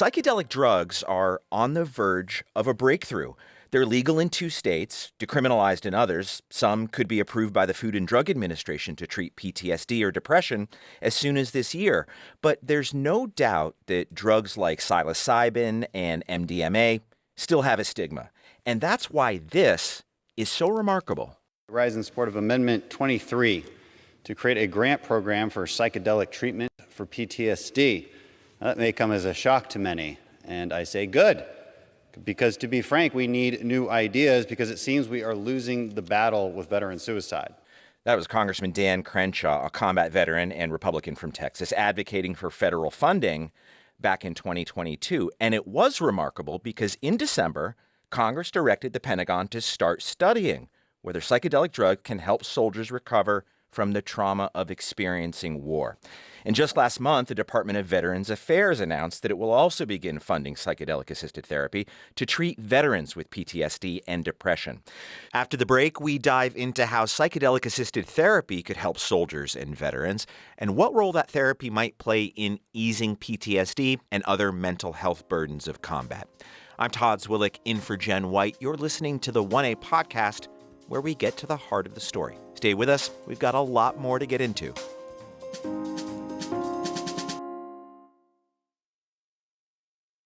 Psychedelic drugs are on the verge of a breakthrough. They're legal in 2 states, decriminalized in others. Some could be approved by the Food and Drug Administration to treat PTSD or depression as soon as this year. But there's no doubt that drugs like psilocybin and MDMA still have a stigma. And that's why this is so remarkable. I rise in support of Amendment 23 to create a grant program for psychedelic treatment for PTSD. Now, that may come as a shock to many, and I say good. Because to be frank, we need new ideas because it seems we are losing the battle with veteran suicide. That was Congressman Dan Crenshaw, a combat veteran and Republican from Texas, advocating for federal funding back in 2022. And it was remarkable because in December, Congress directed the Pentagon to start studying whether psychedelic drugs can help soldiers recover from the trauma of experiencing war. And just last month, the Department of Veterans Affairs announced that it will also begin funding psychedelic-assisted therapy to treat veterans with PTSD and depression. After the break, we dive into how psychedelic-assisted therapy could help soldiers and veterans, and what role that therapy might play in easing PTSD and other mental health burdens of combat. I'm Todd Zwillick, in for Jen White. You're listening to the 1A podcast, where we get to the heart of the story. Stay with us. We've got a lot more to get into.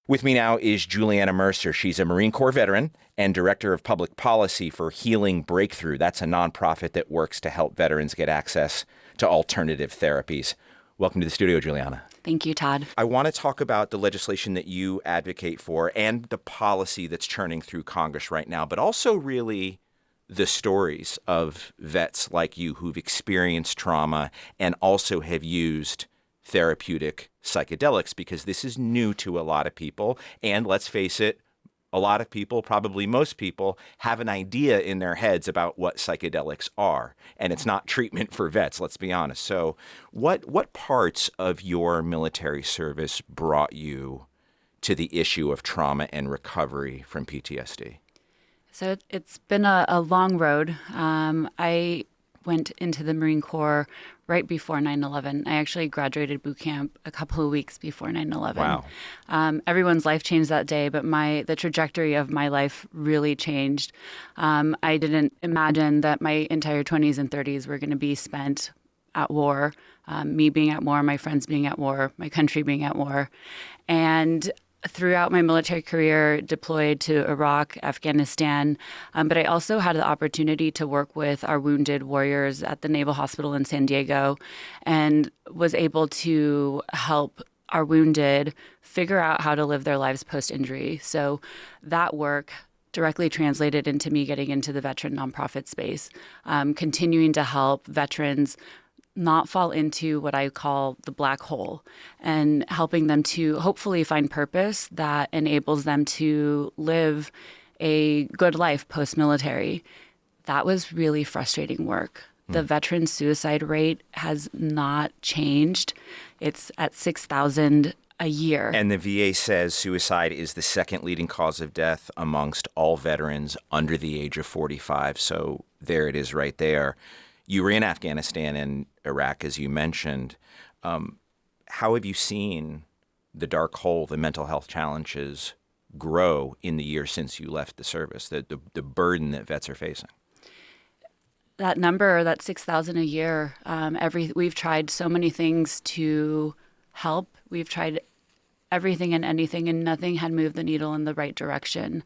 With me now is Juliana Mercer. She's a Marine Corps veteran and Director of Public Policy for Healing Breakthrough. That's a nonprofit that works to help veterans get access to alternative therapies. Welcome to the studio, Juliana. Thank you, Todd. I want to talk about the legislation that you advocate for and the policy that's churning through Congress right now, but also really the stories of vets like you who've experienced trauma and also have used therapeutic psychedelics, because this is new to a lot of people. And let's face it, a lot of people, probably most people, have an idea in their heads about what psychedelics are. And it's not treatment for vets, let's be honest. So what parts of your military service brought you to the issue of trauma and recovery from PTSD? So it's been a long road. I went into the Marine Corps right before 9/11. I actually graduated boot camp a couple of weeks before 9/11. Wow. Everyone's life changed that day, but the trajectory of my life really changed. I didn't imagine that my entire 20s and 30s were going to be spent at war, me being at war, my friends being at war, my country being at war. And throughout my military career, deployed to Iraq, Afghanistan, but I also had the opportunity to work with our wounded warriors at the Naval Hospital in San Diego and was able to help our wounded figure out how to live their lives post-injury. So that work directly translated into me getting into the veteran nonprofit space, continuing to help veterans not fall into what I call the black hole, and helping them to hopefully find purpose that enables them to live a good life post-military. That was really frustrating work. The veteran suicide rate has not changed. It's at 6,000 a year. And the VA says suicide is the second leading cause of death amongst all veterans under the age of 45. So there it is right there. You were in Afghanistan and Iraq, as you mentioned. How have you seen the dark hole, the mental health challenges grow in the year since you left the service, the burden that vets are facing? That number, that 6,000 a year, we've tried so many things to help. We've tried everything and anything, and nothing had moved the needle in the right direction.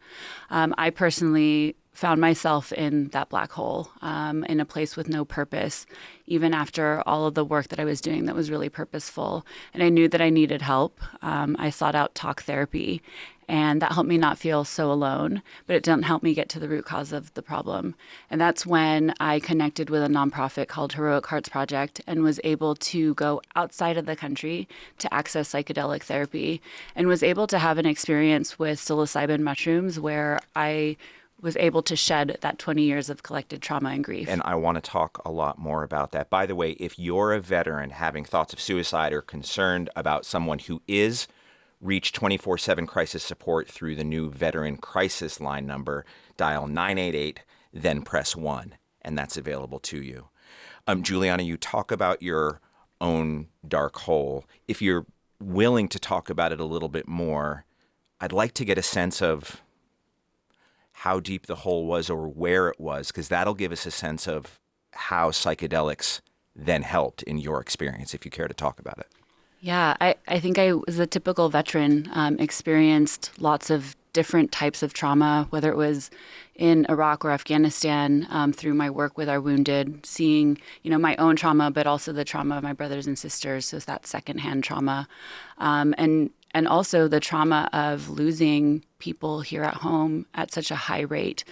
I personally found myself in that black hole, in a place with no purpose, even after all of the work that I was doing that was really purposeful. And I knew that I needed help. I sought out talk therapy, and that helped me not feel so alone, but it didn't help me get to the root cause of the problem. And that's when I connected with a nonprofit called Heroic Hearts Project and was able to go outside of the country to access psychedelic therapy, and was able to have an experience with psilocybin mushrooms where I was able to shed that 20 years of collected trauma and grief. And I want to talk a lot more about that. By the way, if you're a veteran having thoughts of suicide or concerned about someone who is, reach 24/7 crisis support through the new Veteran Crisis Line number. Dial 988, then press 1, and that's available to you. Juliana, you talk about your own dark hole. If you're willing to talk about it a little bit more, I'd like to get a sense of how deep the hole was or where it was, because that'll give us a sense of how psychedelics then helped in your experience, if you care to talk about it. Yeah, I think I was a typical veteran, experienced lots of different types of trauma, whether it was in Iraq or Afghanistan, through my work with our wounded, seeing, my own trauma, but also the trauma of my brothers and sisters. So that secondhand trauma. And also the trauma of losing people here at home at such a high rate.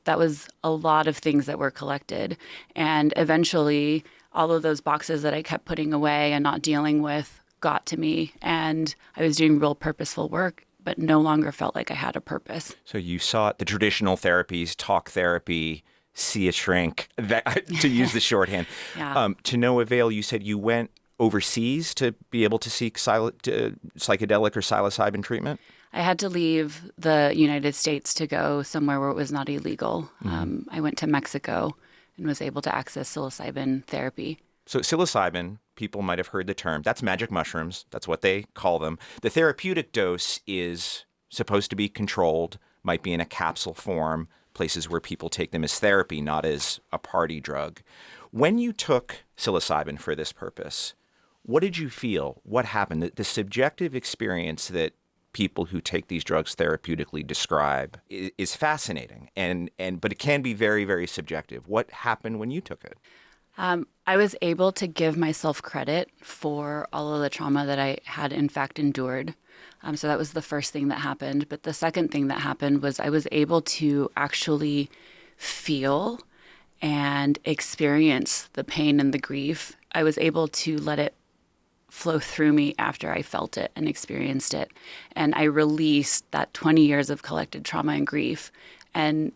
That was a lot of things that were collected. And eventually, all of those boxes that I kept putting away and not dealing with got to me. And I was doing real purposeful work, but no longer felt like I had a purpose. So you sought the traditional therapies, talk therapy, see a shrink, to use the shorthand. Yeah. To no avail. You said you went overseas to be able to seek psychedelic or psilocybin treatment? I had to leave the United States to go somewhere where it was not illegal. I went to Mexico and was able to access psilocybin therapy. So psilocybin, people might have heard the term. That's magic mushrooms. That's what they call them. The therapeutic dose is supposed to be controlled, might be in a capsule form, places where people take them as therapy, not as a party drug. When you took psilocybin for this purpose, what did you feel? What happened? The subjective experience that people who take these drugs therapeutically describe is fascinating, but it can be very, very subjective. What happened when you took it? I was able to give myself credit for all of the trauma that I had in fact endured. So that was the first thing that happened. But the second thing that happened was I was able to actually feel and experience the pain and the grief. I was able to let it flow through me after I felt it and experienced it. And I released that 20 years of collected trauma and grief and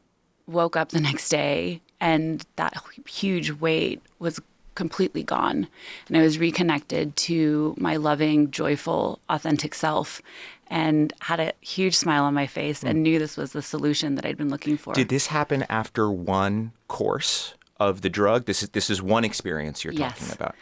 woke up the next day and that huge weight was completely gone. And I was reconnected to my loving, joyful, authentic self and had a huge smile on my face and knew this was the solution that I'd been looking for. Did this happen after one course of the drug? This is one experience you're Yes. talking about.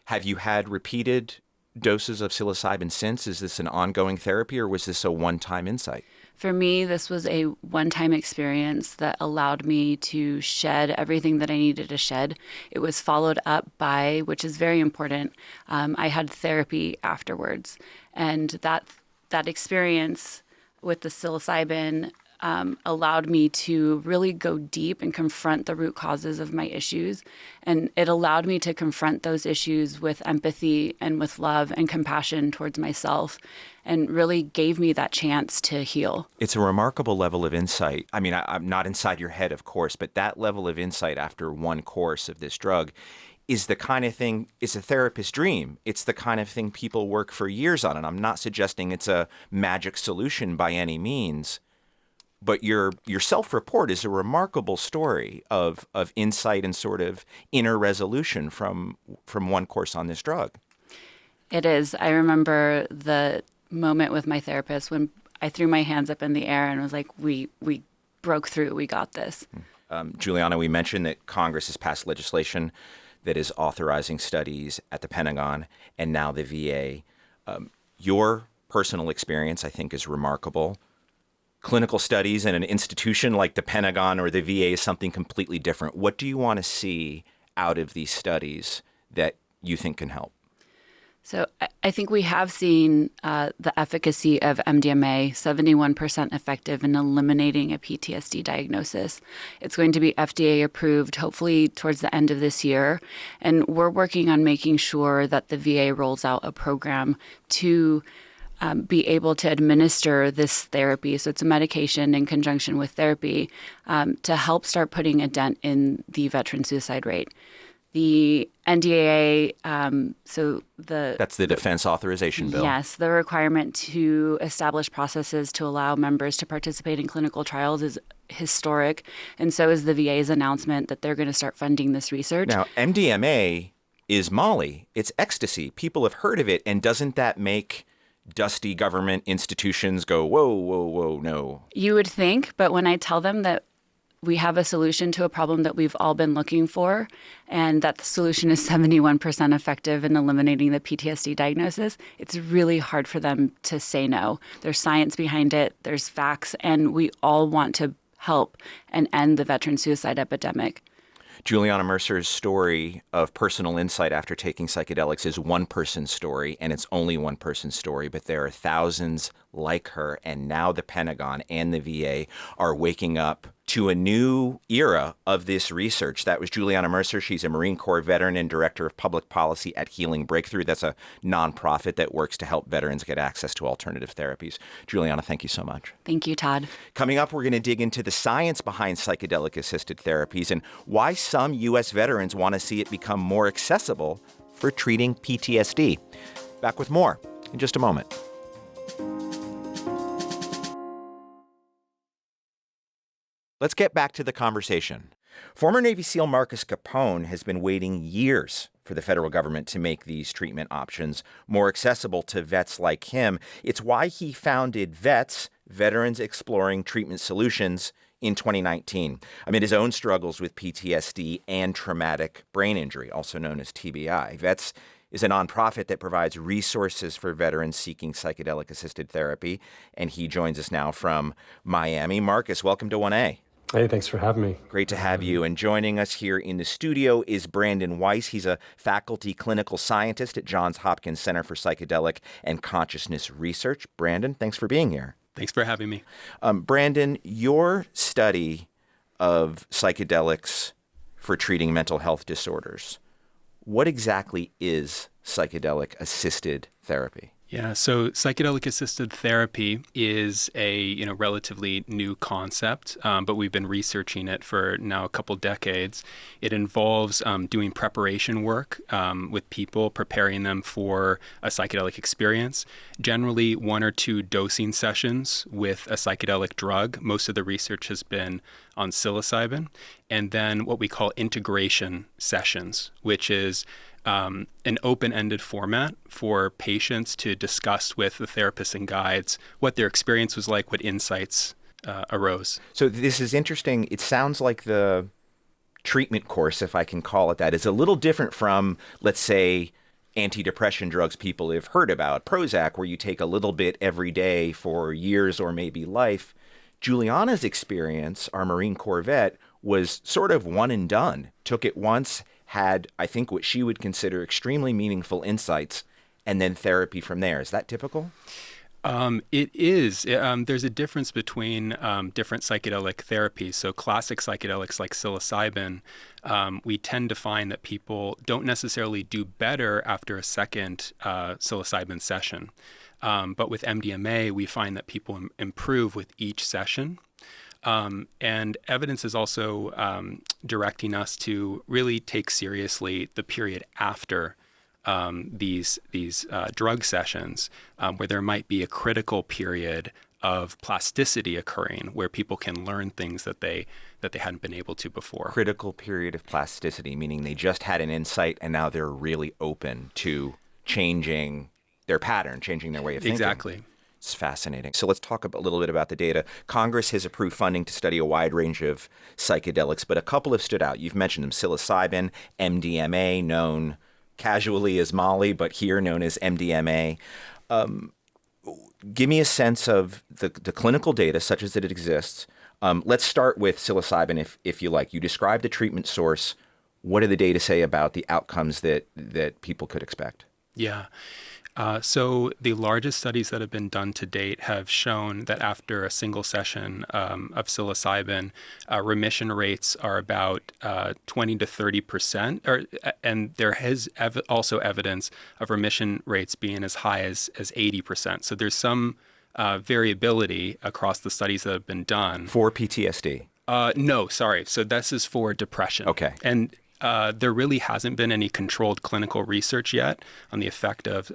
Have you had repeated doses of psilocybin since? Is this an ongoing therapy or was this a one-time insight? For me, this was a one-time experience that allowed me to shed everything that I needed to shed. It was followed up by, which is very important, I had therapy afterwards. And that experience with the psilocybin allowed me to really go deep and confront the root causes of my issues. And it allowed me to confront those issues with empathy and with love and compassion towards myself and really gave me that chance to heal. It's a remarkable level of insight. I mean, I'm not inside your head, of course, but that level of insight after one course of this drug is the kind of thing, it's a therapist's dream. It's the kind of thing people work for years on. And I'm not suggesting it's a magic solution by any means. But your self-report is a remarkable story of insight and sort of inner resolution from one course on this drug. It is. I remember the moment with my therapist when I threw my hands up in the air and was like, we broke through, we got this. Juliana, we mentioned that Congress has passed legislation that is authorizing studies at the Pentagon and now the VA. Your personal experience, I think, is remarkable. Clinical studies in an institution like the Pentagon or the VA is something completely different. What do you want to see out of these studies that you think can help? So I think we have seen the efficacy of MDMA, 71% effective in eliminating a PTSD diagnosis. It's going to be FDA approved, hopefully towards the end of this year. And we're working on making sure that the VA rolls out a program to be able to administer this therapy. So it's a medication in conjunction with therapy to help start putting a dent in the veteran suicide rate. The NDAA, that's the Defense Authorization Bill. Yes, the requirement to establish processes to allow members to participate in clinical trials is historic, and so is the VA's announcement that they're going to start funding this research. Now, MDMA is Molly. It's ecstasy. People have heard of it, and doesn't that make dusty government institutions go, whoa, whoa, whoa, no? You would think, but when I tell them that we have a solution to a problem that we've all been looking for, and that the solution is 71% effective in eliminating the PTSD diagnosis, it's really hard for them to say no. There's science behind it, there's facts, and we all want to help and end the veteran suicide epidemic. Juliana Mercer's story of personal insight after taking psychedelics is one person's story, and it's only one person's story, but there are thousands like her, and now the Pentagon and the VA are waking up to a new era of this research. That was Juliana Mercer. She's a Marine Corps veteran and director of public policy at Healing Breakthrough. That's a nonprofit that works to help veterans get access to alternative therapies. Juliana, thank you so much. Thank you, Todd. Coming up, we're going to dig into the science behind psychedelic-assisted therapies and why some U.S. veterans want to see it become more accessible for treating PTSD. Back with more in just a moment. Let's get back to the conversation. Former Navy SEAL Marcus Capone has been waiting years for the federal government to make these treatment options more accessible to vets like him. It's why he founded VETS, Veterans Exploring Treatment Solutions, in 2019, amid his own struggles with PTSD and traumatic brain injury, also known as TBI. VETS is a nonprofit that provides resources for veterans seeking psychedelic-assisted therapy, and he joins us now from Miami. Marcus, welcome to 1A. Hey, thanks for having me. Great to have you. And joining us here in the studio is Brandon Weiss. He's a faculty clinical scientist at Johns Hopkins Center for Psychedelic and Consciousness Research. Brandon, thanks for being here. Thanks for having me. Brandon, your study of psychedelics for treating mental health disorders, what exactly is psychedelic-assisted therapy? Yeah, so psychedelic-assisted therapy is a relatively new concept, but we've been researching it for now a couple decades. It involves doing preparation work with people, preparing them for a psychedelic experience, generally 1 or 2 dosing sessions with a psychedelic drug. Most of the research has been on psilocybin, and then what we call integration sessions, which is an open-ended format for patients to discuss with the therapists and guides what their experience was like, what insights arose. So this is interesting. It sounds like the treatment course, if I can call it that, is a little different from, let's say, antidepressant drugs people have heard about, Prozac, where you take a little bit every day for years or maybe life. Juliana's experience, our Marine Corps vet, was sort of one and done. Took it once, had, I think, what she would consider extremely meaningful insights, and then therapy from there. Is that typical? It is. There's a difference between different psychedelic therapies. So classic psychedelics like psilocybin, we tend to find that people don't necessarily do better after a second psilocybin session. But with MDMA, we find that people improve with each session. And evidence is also directing us to really take seriously the period after these drug sessions, where there might be a critical period of plasticity occurring, where people can learn things that they hadn't been able to before. Critical period of plasticity, meaning they just had an insight and now they're really open to changing their pattern, changing their way of thinking. Exactly. It's fascinating. So let's talk a little bit about the data. Congress has approved funding to study a wide range of psychedelics, but a couple have stood out. You've mentioned them: psilocybin, MDMA, known casually as Molly, but here known as MDMA. Give me a sense of the clinical data, such as it exists. Let's start with psilocybin, if you like. You described the treatment source. What do the data say about the outcomes that people could expect? Yeah. So the largest studies that have been done to date have shown that after a single session of psilocybin, remission rates are about 20 to 30%, and there is also evidence of remission rates being as high as 80%. So there's some variability across the studies that have been done. For PTSD? No, sorry. So this is for depression. Okay. And there really hasn't been any controlled clinical research yet on the effect of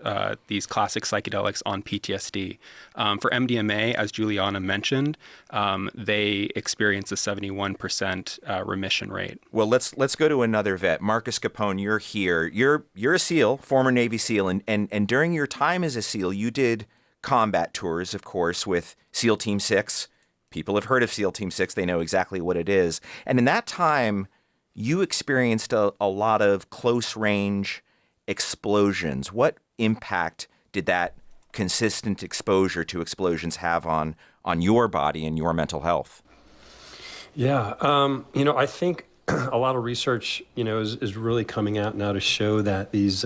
these classic psychedelics on PTSD. For MDMA, as Juliana mentioned, they experience a 71% remission rate. Well, let's go to another vet. Marcus Capone, you're here. You're a SEAL, former Navy SEAL, and during your time as a SEAL, you did combat tours, of course, with SEAL Team 6 People have heard of SEAL Team 6. They know exactly what it is. And in that time, you experienced a lot of close-range explosions. What impact did that consistent exposure to explosions have on your body and your mental health? Yeah, I think a lot of research, is really coming out now to show that these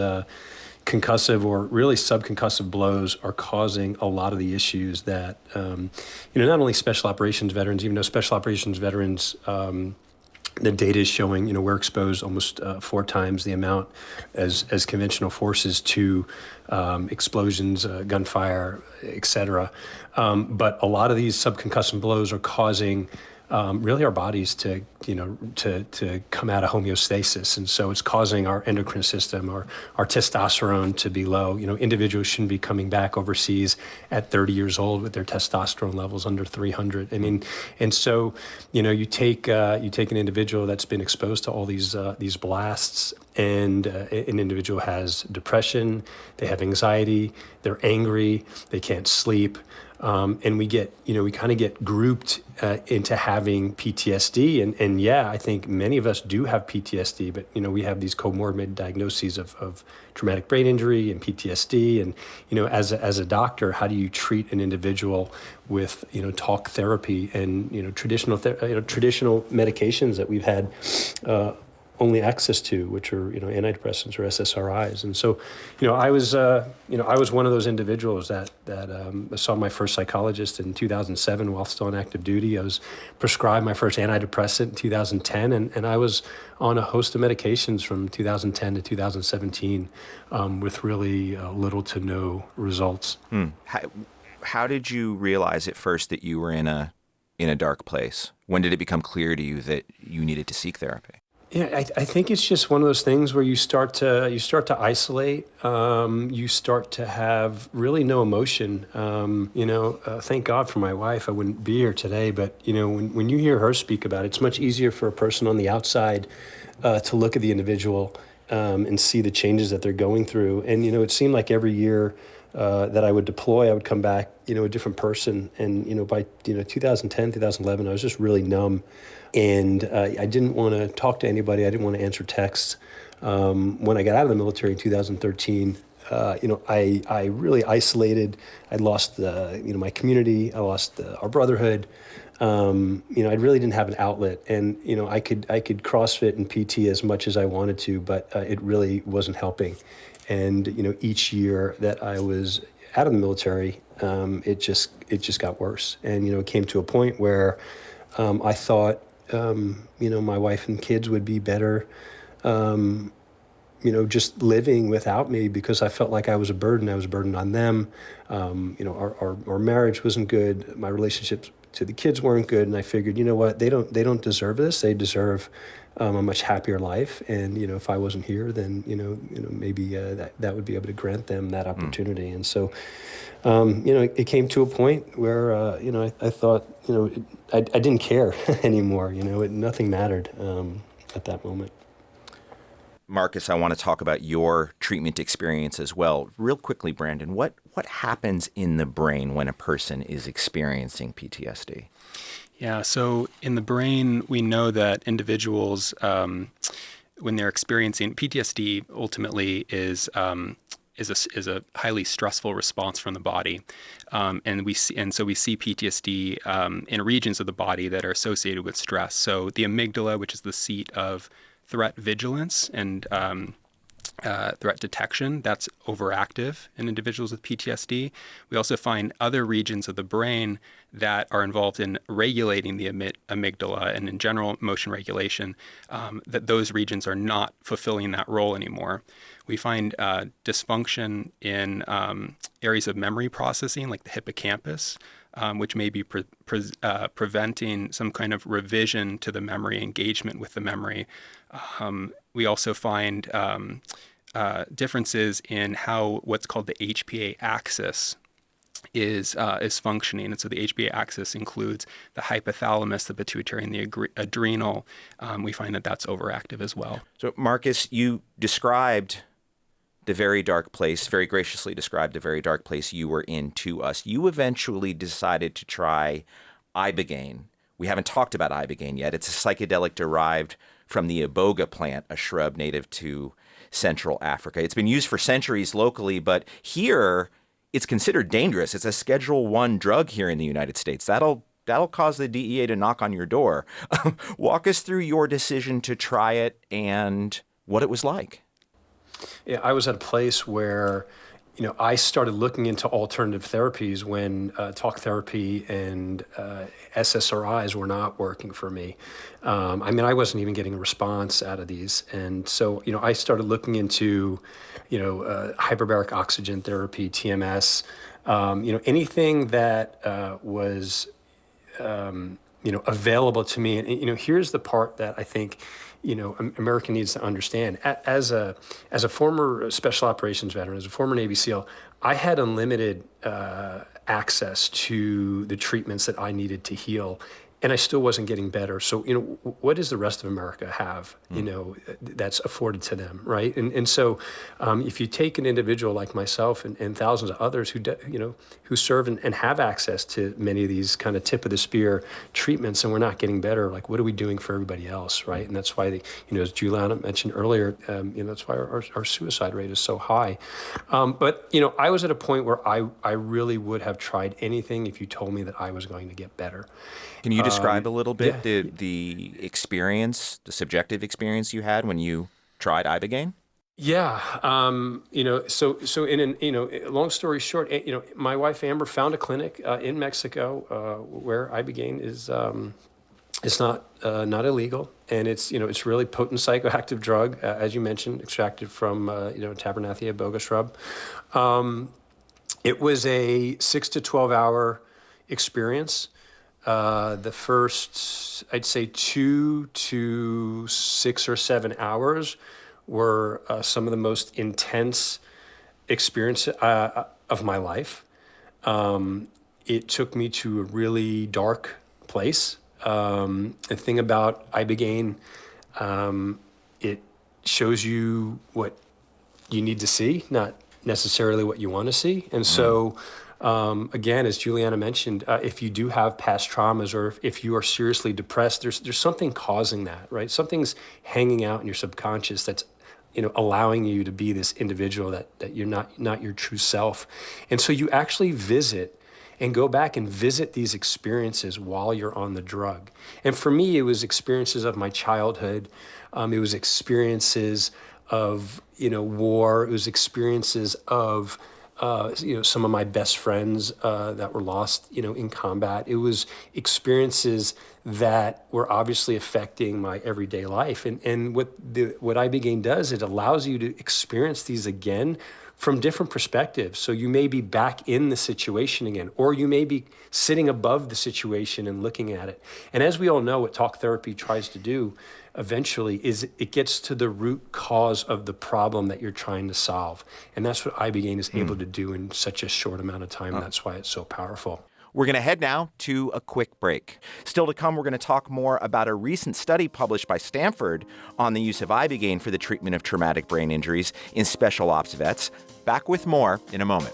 concussive or really subconcussive blows are causing a lot of the issues that, not only special operations veterans, even though special operations veterans, the data is showing, we're exposed almost 4 times the amount as conventional forces to explosions, gunfire, et cetera. But a lot of these subconcussive blows are causing really our bodies to come out of homeostasis. And so it's causing our endocrine system, our testosterone to be low. Individuals shouldn't be coming back overseas at 30 years old with their testosterone levels under 300. And so, you take an individual that's been exposed to all these blasts, and an individual has depression, they have anxiety, they're angry, they can't sleep. And we kind of get grouped into having PTSD. And yeah, I think many of us do have PTSD, but, we have these comorbid diagnoses of traumatic brain injury and PTSD. And, as a doctor, how do you treat an individual with, talk therapy and, traditional medications that we've had only access to, which are, antidepressants or SSRIs. And so, I was one of those individuals that saw my first psychologist in 2007 while still on active duty. I was prescribed my first antidepressant in 2010, and I was on a host of medications from 2010 to 2017 with really little to no results. How did you realize at first that you were in a dark place? When did it become clear to you that you needed to seek therapy? Yeah, I think it's just one of those things where you start to isolate. You start to have really no emotion. Thank God for my wife. I wouldn't be here today. But when you hear her speak about it, it's much easier for a person on the outside to look at the individual and see the changes that they're going through. And it seemed like every year that I would deploy, I would come back, a different person. And by 2010, 2011, I was just really numb. And I didn't want to talk to anybody. I didn't want to answer texts. When I got out of the military in 2013, I really isolated. I lost my community. I lost our brotherhood. I really didn't have an outlet. And I could CrossFit and PT as much as I wanted to, but it really wasn't helping. And each year that I was out of the military, it just got worse. And it came to a point where I thought, my wife and kids would be better, just living without me, because I felt like I was a burden. I was a burden on them. Our marriage wasn't good. My relationships to the kids weren't good. And I figured, what, they don't deserve this. They deserve a much happier life. And, if I wasn't here, then, maybe that would be able to grant them that opportunity. And so, it came to a point where, I thought, I didn't care anymore. Nothing mattered at that moment. Marcus, I want to talk about your treatment experience as well. Real quickly, Brandon, what happens in the brain when a person is experiencing PTSD? Yeah, so in the brain, we know that individuals, when they're experiencing PTSD, ultimately is a highly stressful response from the body, and so we see PTSD in regions of the body that are associated with stress. So the amygdala, which is the seat of threat vigilance and threat detection, that's overactive in individuals with PTSD. We also find other regions of the brain that are involved in regulating the amygdala and in general motion regulation, that those regions are not fulfilling that role anymore. We find dysfunction in areas of memory processing like the hippocampus, which may be preventing some kind of revision to the memory, engagement with the memory. We also find differences in how what's called the HPA axis is functioning. And so the HPA axis includes the hypothalamus, the pituitary, and the adrenal. We find that that's overactive as well. So Marcus, you described the very dark place, very graciously described the very dark place you were in to us. You eventually decided to try ibogaine. We haven't talked about ibogaine yet. It's a psychedelic derived from the iboga plant, a shrub native to Central Africa. It's been used for centuries locally, but here it's considered dangerous. It's a Schedule 1 drug here in the United States. That'll cause the DEA to knock on your door. Walk us through your decision to try it and what it was like. Yeah, I was at a place where, I started looking into alternative therapies when talk therapy and SSRIs were not working for me. I wasn't even getting a response out of these. And so, I started looking into, hyperbaric oxygen therapy, TMS, anything that was, available to me. And, here's the part that I think, America needs to understand. As a former special operations veteran, as a former Navy SEAL, I had unlimited access to the treatments that I needed to heal, and I still wasn't getting better. So, what does the rest of America have, that's afforded to them, right? And so, if you take an individual like myself and thousands of others who serve and have access to many of these kind of tip of the spear treatments, and we're not getting better, like what are we doing for everybody else, right? And that's why as Juliana mentioned earlier, that's why our suicide rate is so high. But I was at a point where I really would have tried anything if you told me that I was going to get better. Can you describe a little bit yeah. the experience, the subjective experience you had when you tried ibogaine? Yeah, so long story short, my wife Amber found a clinic in Mexico where ibogaine is it's not illegal, and it's really potent psychoactive drug, as you mentioned, extracted from Tabernathia iboga shrub. It was a 6 to 12 hour experience. The first, I'd say 2 to 6 or 7 hours were some of the most intense experience of my life. It took me to a really dark place. The thing about ibogaine, it shows you what you need to see, not necessarily what you want to see. And so, again, as Juliana mentioned, if you do have past traumas, or if you are seriously depressed, there's something causing that, right? Something's hanging out in your subconscious that's allowing you to be this individual that you're not your true self. And so you actually visit and go back and visit these experiences while you're on the drug. And for me, it was experiences of my childhood. It was experiences of war. It was experiences of some of my best friends that were lost, in combat. It was experiences that were obviously affecting my everyday life. And what ibogaine does, it allows you to experience these again from different perspectives. So you may be back in the situation again, or you may be sitting above the situation and looking at it. And as we all know, what talk therapy tries to do eventually is it gets to the root cause of the problem that you're trying to solve. And that's what ibogaine is able to do in such a short amount of time. That's why it's so powerful. We're going to head now to a quick break. Still to come, we're going to talk more about a recent study published by Stanford on the use of ibogaine for the treatment of traumatic brain injuries in special ops vets. Back with more in a moment.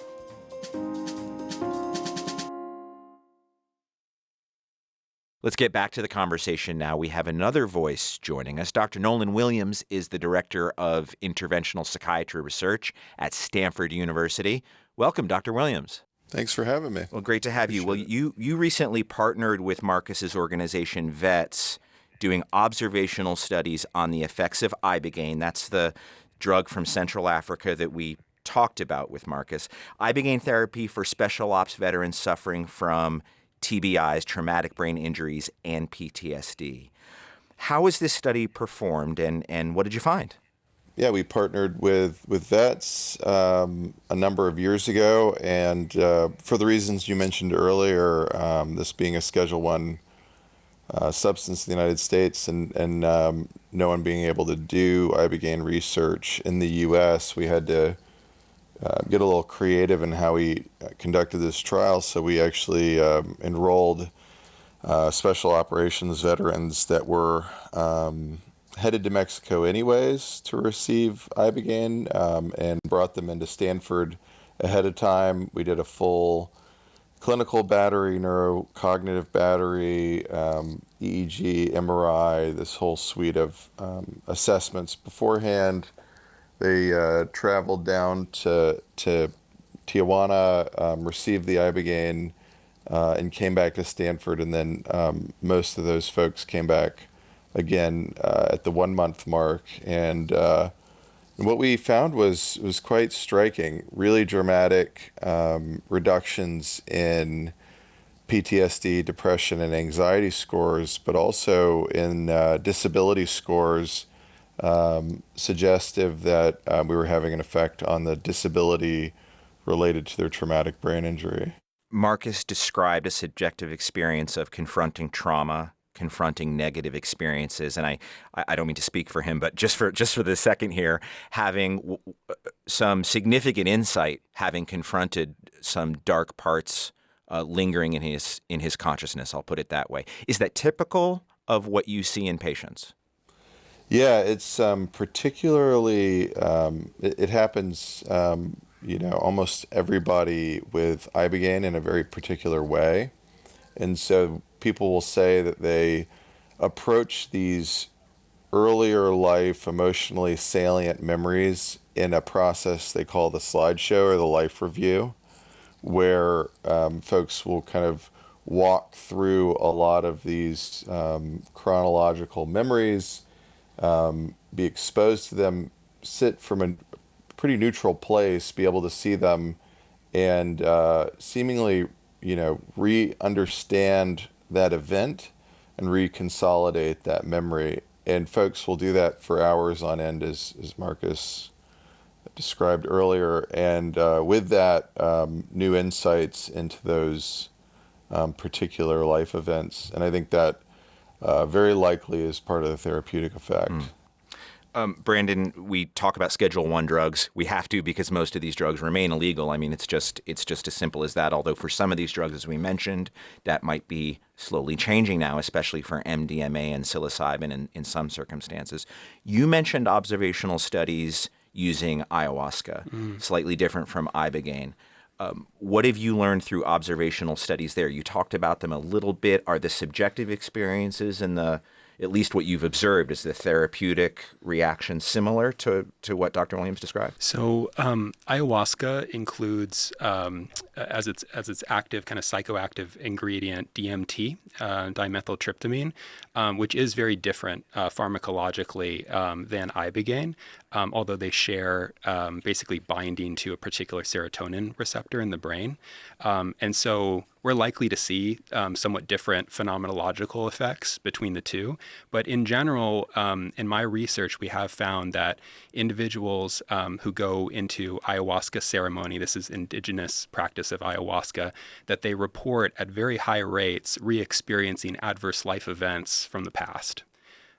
Let's get back to the conversation now. We have another voice joining us. Dr. Nolan Williams is the director of interventional psychiatry research at Stanford University. Welcome, Dr. Williams. Thanks for having me. Well, great to have you. Well, you recently partnered with Marcus's organization, VETS, doing observational studies on the effects of ibogaine. That's the drug from Central Africa that we talked about with Marcus. Ibogaine therapy for special ops veterans suffering from TBIs, traumatic brain injuries, and PTSD. How was this study performed, and what did you find? Yeah, we partnered with VETS a number of years ago, and for the reasons you mentioned earlier, this being a Schedule 1 substance in the United States, and no one being able to do ibogaine research in the U.S., we had to get a little creative in how we conducted this trial. So we actually enrolled special operations veterans that were headed to Mexico anyways to receive ibogaine, and brought them into Stanford ahead of time. We did a full clinical battery, neurocognitive battery, EEG, MRI, this whole suite of assessments beforehand. They traveled down to Tijuana, received the Ibogaine, and came back to Stanford. And then most of those folks came back again at the 1 month mark. And what we found was quite striking, really dramatic reductions in PTSD, depression, and anxiety scores, but also in disability scores, suggestive that we were having an effect on the disability related to their traumatic brain injury. Marcus described a subjective experience of confronting trauma, confronting negative experiences, and I don't mean to speak for him, but just for the second here, having some significant insight, having confronted some dark parts lingering in his consciousness. I'll put it that way. Is that typical of what you see in patients? Yeah, it's particularly it happens. Almost everybody with Ibogaine in a very particular way, and so people will say that they approach these earlier life emotionally salient memories in a process they call the slideshow or the life review, where folks will kind of walk through a lot of these chronological memories, be exposed to them, sit from a pretty neutral place, be able to see them, and seemingly, re-understand that event and reconsolidate that memory. And folks will do that for hours on end, as Marcus described earlier. And with that, new insights into those particular life events. And I think that very likely is part of the therapeutic effect. Brandon, we talk about Schedule I drugs. We have to, because most of these drugs remain illegal. I mean, it's just as simple as that. Although for some of these drugs, as we mentioned, that might be slowly changing now, especially for MDMA and psilocybin in some circumstances. You mentioned observational studies using ayahuasca, slightly different from Ibogaine. What have you learned through observational studies there? You talked about them a little bit. Are the subjective experiences and at least what you've observed, is the therapeutic reaction similar to what Dr. Williams described? So ayahuasca includes, as its active kind of psychoactive ingredient, DMT, dimethyltryptamine, which is very different pharmacologically than Ibogaine, although they share basically binding to a particular serotonin receptor in the brain. And so we're likely to see somewhat different phenomenological effects between the two. But in general, in my research, we have found that individuals who go into ayahuasca ceremony, this is indigenous practice of ayahuasca, that they report at very high rates re-experiencing adverse life events from the past.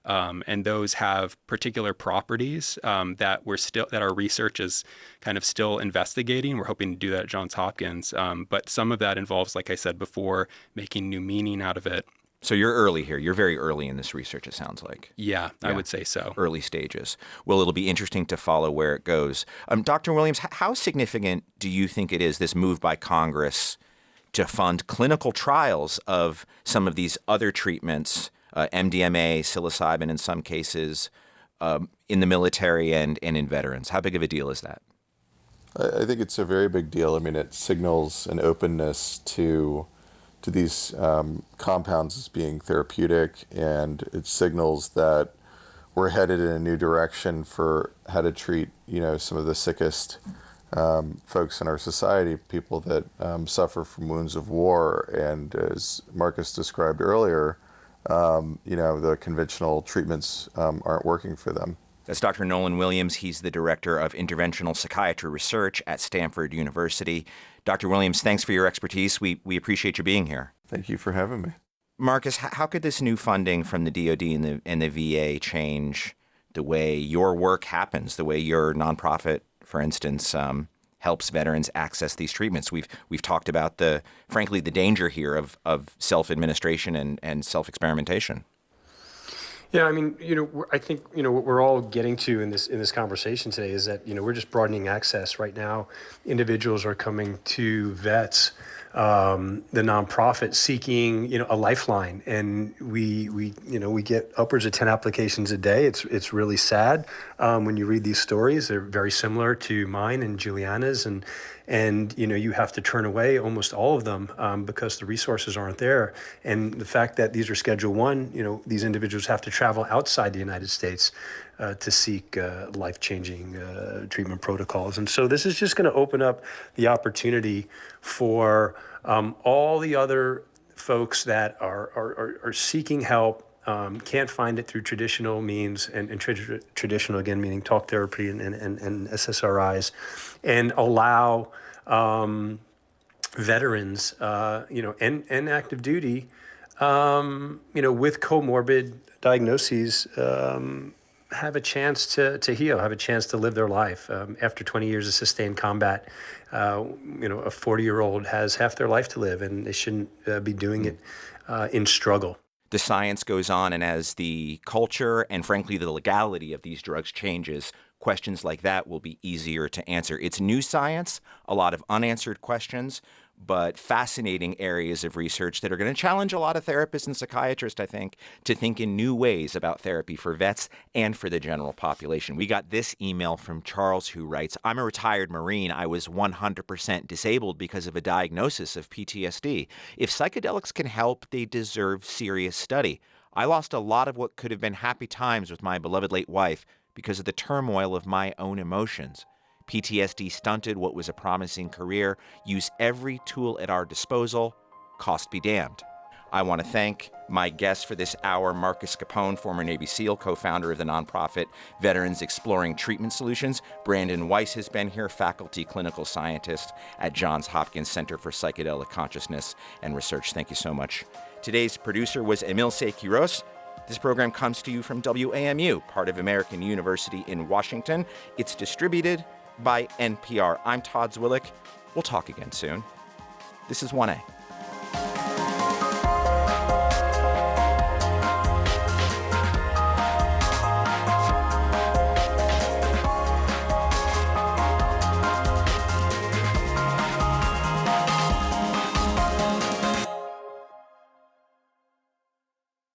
And those have particular properties that our research is kind of still investigating. We're hoping to do that at Johns Hopkins. But some of that involves, like I said before, making new meaning out of it. So you're early here. You're very early in this research, it sounds like. Yeah, I would say so. Early stages. Well, it'll be interesting to follow where it goes. Dr. Williams, how significant do you think it is, this move by Congress to fund clinical trials of some of these other treatments, MDMA, psilocybin in some cases, in the military and in veterans? How big of a deal is that? I think it's a very big deal. I mean, it signals an openness to these compounds as being therapeutic, and it signals that we're headed in a new direction for how to treat, some of the sickest folks in our society, people that suffer from wounds of war. And as Marcus described earlier, the conventional treatments aren't working for them. That's Dr. Nolan Williams. He's the director of interventional psychiatry research at Stanford University. Dr. Williams, thanks for your expertise. We appreciate you being here. Thank you for having me. Marcus, how could this new funding from the DoD and the VA change the way your work happens, the way your nonprofit, for instance, helps veterans access these treatments? We've talked about frankly the danger here of self-administration and self-experimentation. Yeah, I mean, I think, what we're all getting to in this conversation today is that, we're just broadening access. Right now, individuals are coming to vets the nonprofit seeking, a lifeline, and we get upwards of 10 applications a day. It's really sad when you read these stories. They're very similar to mine and Juliana's, and you have to turn away almost all of them because the resources aren't there. And the fact that these are Schedule I, these individuals have to travel outside the United States to seek life-changing treatment protocols. And so this is just going to open up the opportunity for all the other folks that are seeking help, can't find it through traditional means, and traditional, again, meaning talk therapy and SSRIs, and allow veterans, and active duty, with comorbid diagnoses, have a chance to heal, have a chance to live their life. After 20 years of sustained combat, a 40-year-old has half their life to live, and they shouldn't be doing it in struggle. The science goes on, and as the culture and, frankly, the legality of these drugs changes, questions like that will be easier to answer. It's new science, a lot of unanswered questions, but fascinating areas of research that are going to challenge a lot of therapists and psychiatrists, I think, to think in new ways about therapy for vets and for the general population. We got this email from Charles, who writes, I'm a retired Marine. I was 100% disabled because of a diagnosis of PTSD. If psychedelics can help, they deserve serious study. I lost a lot of what could have been happy times with my beloved late wife because of the turmoil of my own emotions. PTSD stunted what was a promising career. Use every tool at our disposal. Cost be damned. I want to thank my guest for this hour, Marcus Capone, former Navy SEAL, co-founder of the nonprofit Veterans Exploring Treatment Solutions. Brandon Weiss has been here, faculty clinical scientist at Johns Hopkins Center for Psychedelic Consciousness and Research. Thank you so much. Today's producer was Emilce Quiroz. This program comes to you from WAMU, part of American University in Washington. It's distributed by NPR. I'm Todd Zwillick. We'll talk again soon. This is 1A.